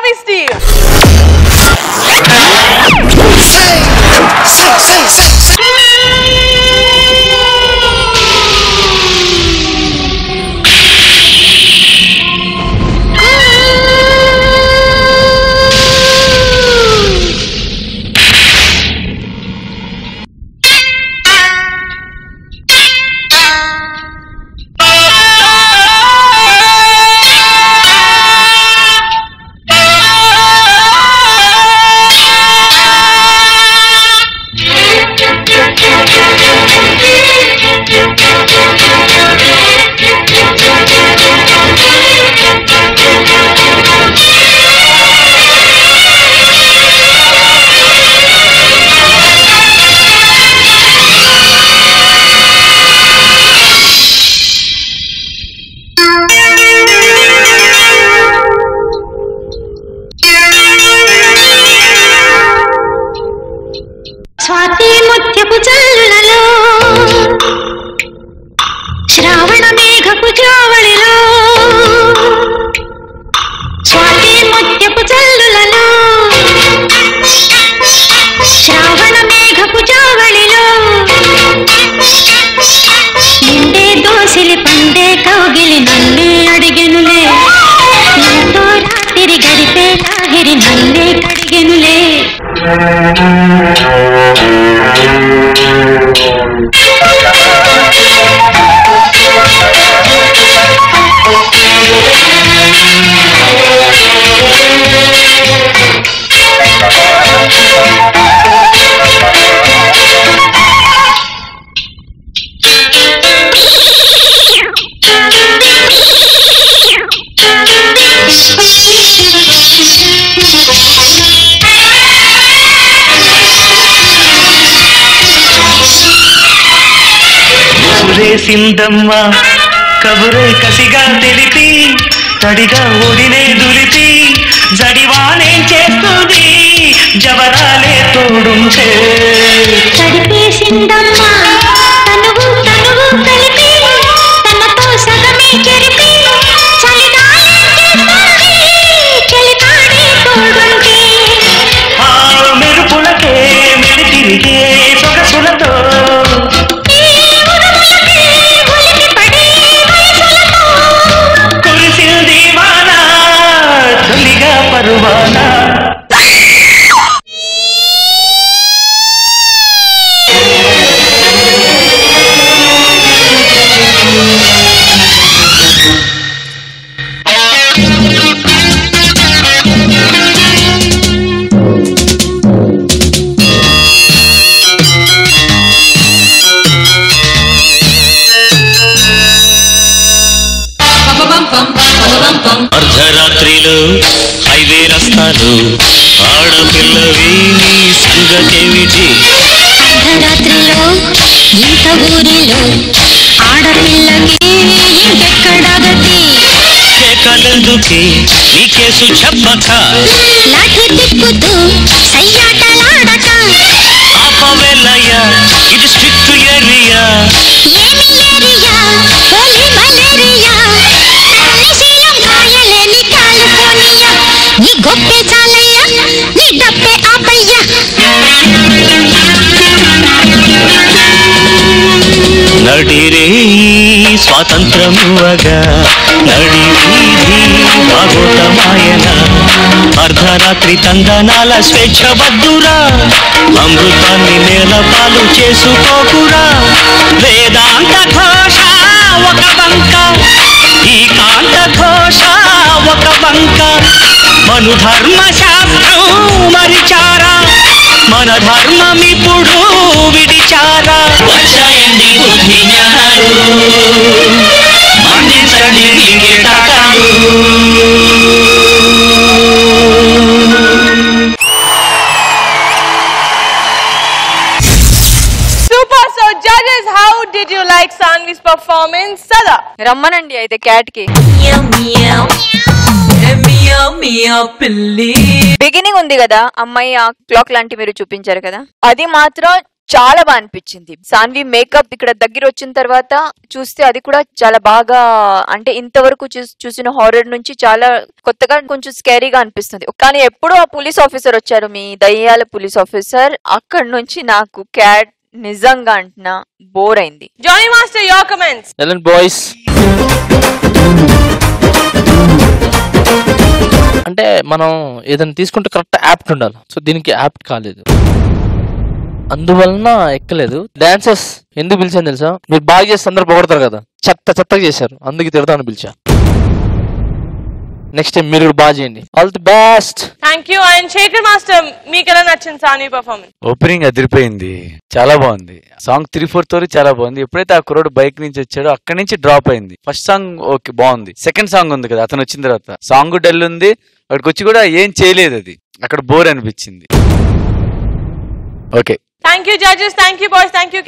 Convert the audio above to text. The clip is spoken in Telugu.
Ravi Steel. సిందమ్మ కబురే కసిగా తెలిపి తడిగా ఒడినే దులిపి జడివానే చేస్తుంది జవరాలే తోడుంటే తడిపేసిందమ్మ తనువు తనువు కలిపి తనతో సగమే చెరిపి చలిగానే చేస్తుంది చలికాడే తోడుంటే ఆ మెరుపులకే మెలితిరిగే సొగసులతో అర్ధరాత్రిలో హైవే రస్తాలు ఆడపిల్లవి నీ సంగతేమిటి అర్ధరాత్రిలో ఇంత ఊరిలో ఆడపిల్లకి ఇంకెక్కడా గతి కేకలెందుకే నీ కేసు చెప్పక లాఠీ తిప్పుతూ సయ్యాటలాడక ఆపవేలయ్యా ఇది స్ట్రిక్ట్ ఏరియా ఏమి ఏరియా హోలీ మలేరియా శీలం కాయలేని కాలిఫోర్నియా నీ గొప్పే చాలయ్యా నీ డబ్బే ఆపయ్యా నడిరే స్వాతంత్రమువగా నడి వీధి భాగోతమాయన అర్ధరాత్రి తందనాల స్వేచ్ఛ వద్దురా అమృతాన్ని నేలపాలు చేసుకోకురా వేదాంత ఘోష ఒక వంక ఈ కాంత ఘోష ఒక వంక మను ధర్మ శాస్త్రం మరిచారా మన ధర్మమిప్పుడు విడిచారా వచ్చాయండి బుద్ధి జ్ఞానాలు మందించండి గిటాటాలు Super. So judges, how did you like Sanvi's performance? Sada రమ్మనండి అయితే క్యాట్ కి బిగినింగ్ ఉంది కదా అమ్మాయి ఆ క్లాక్ లాంటి మీరు చూపించారు కదా అది మాత్రం చాలా బాగా అనిపించింది. సాన్వి మేకప్ ఇక్కడ దగ్గర వచ్చిన తర్వాత చూస్తే అది కూడా చాలా బాగా, అంటే ఇంతవరకు చూసిన హారర్ నుంచి చాలా కొత్తగా కొంచెం స్కేరీగా అనిపిస్తుంది. కానీ ఎప్పుడు ఆ పోలీస్ ఆఫీసర్ వచ్చారు, మీ దయ్యాల పోలీస్ ఆఫీసర్, అక్కడ నుంచి నాకు క్యాట్ నిజంగా అంటున్నా బోర్ అయింది. Johnny Master, your comments. Elon boys అంటే మనం ఏదైనా తీసుకుంటే కరెక్ట్ యాప్ట్ ఉండాలి. సో దీనికి యాప్ట్ కాలేదు, అందువలన ఎక్కలేదు. డాన్సర్స్ ఎందుకు పిలిచాను తెలుసా? మీరు బాగా చేస్తే అందరు పొగడతారు కదా, చెత్తగా చేశారు, అందుకు తిడతాను పిలిచా. నెక్స్ట్ టైం మీరు బాగా చేయండి. All the best. Thank you. And Shekhar Master, మీకు ఎలా నచ్చింది సాన్వి పర్ఫార్మెన్స్? ఓపెనింగ్ అదిరిపోయింది, చాలా బాగుంది. సాంగ్ 3/4 చాలా బాగుంది. ఎప్పుడైతే ఆ కుర్రోడు బైక్ నుంచి వచ్చాడో అక్కడి నుంచి డ్రాప్ అయింది. ఫస్ట్ సాంగ్ ఓకే బాగుంది, సెకండ్ సాంగ్ ఉంది కదా అతను వచ్చిన తర్వాత సాంగ్ డల్ ఉంది. అక్కడికి వచ్చి కూడా ఏం చేయలేదు, అది అక్కడ బోర్ అనిపించింది. Okay, Thank you judges, thank you boys, thank you.